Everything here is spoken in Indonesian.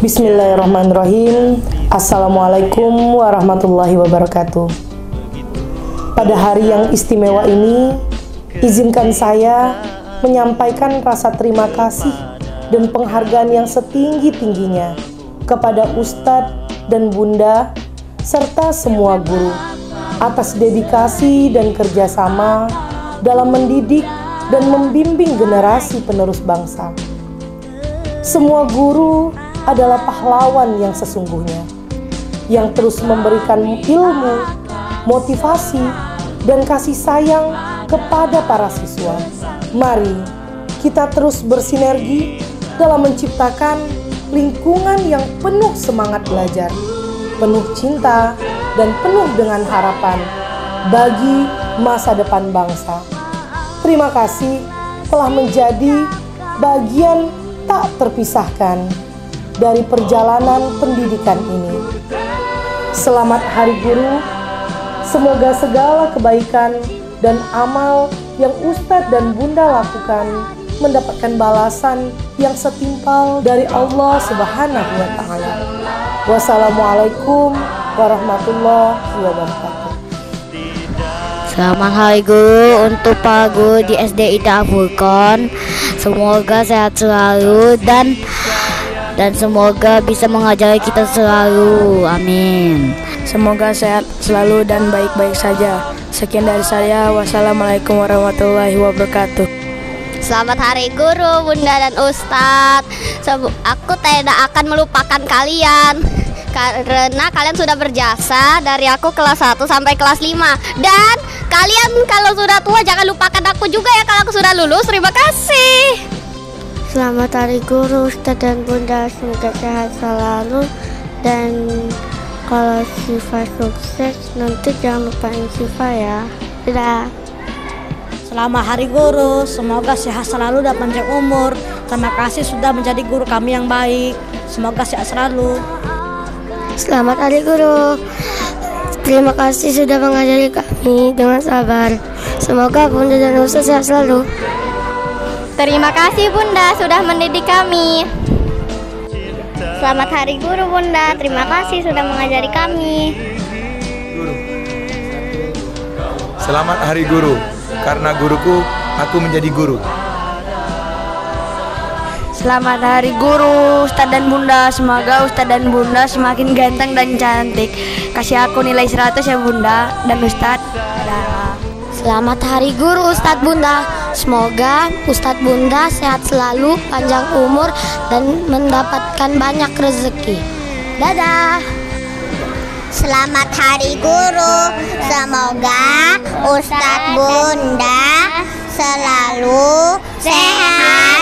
Bismillahirrahmanirrahim. Assalamualaikum warahmatullahi wabarakatuh. Pada hari yang istimewa ini, izinkan saya menyampaikan rasa terima kasih dan penghargaan yang setinggi-tingginya kepada Ustadz dan Bunda serta semua guru atas dedikasi dan kerjasama dalam mendidik dan membimbing generasi penerus bangsa. Semua guru adalah pahlawan yang sesungguhnya, yang terus memberikan ilmu, motivasi, dan kasih sayang kepada para siswa. Mari kita terus bersinergi dalam menciptakan lingkungan yang penuh semangat belajar, penuh cinta, dan penuh dengan harapan bagi masa depan bangsa. Terima kasih telah menjadi bagian tak terpisahkan dari perjalanan pendidikan ini. Selamat Hari Guru. Semoga segala kebaikan dan amal yang Ustadz dan Bunda lakukan mendapatkan balasan yang setimpal dari Allah Subhanahu wa Ta'ala. Wassalamualaikum warahmatullahi wabarakatuh. Selamat Hari Guru untuk Pak Guru di SD Ida Furqon. Semoga sehat selalu dan semoga bisa mengajari kita selalu. Amin. Semoga sehat selalu dan baik-baik saja. Sekian dari saya. Wassalamualaikum warahmatullahi wabarakatuh. Selamat Hari Guru, Bunda dan Ustadz. Aku tidak akan melupakan kalian karena kalian sudah berjasa dari aku kelas 1 sampai kelas 5. Dan kalian kalau sudah tua jangan lupakan aku juga ya kalau aku sudah lulus. Terima kasih. Selamat Hari Guru, Ustadz dan Bunda. Semoga sehat selalu. Dan kalau Syifa sukses, nanti jangan lupain Syifa ya. Dadah. Selamat Hari Guru, semoga sehat selalu dan panjang umur. Terima kasih sudah menjadi guru kami yang baik. Semoga sehat selalu. Selamat Hari Guru. Terima kasih sudah mengajari kami dengan sabar. Semoga Bunda dan Ustadz sehat selalu. Terima kasih Bunda sudah mendidik kami. Selamat Hari Guru Bunda. Terima kasih sudah mengajari kami. Selamat Hari Guru. Karena guruku, aku menjadi guru. Selamat Hari Guru, Ustadz dan Bunda. Semoga Ustadz dan Bunda semakin ganteng dan cantik. Kasih aku nilai 100 ya Bunda dan Ustadz. Selamat Hari Guru, Ustadz Bunda. Semoga Ustadz Bunda sehat selalu, panjang umur, dan mendapatkan banyak rezeki. Dadah. Selamat Hari Guru. Semoga Ustadz Bunda selalu sehat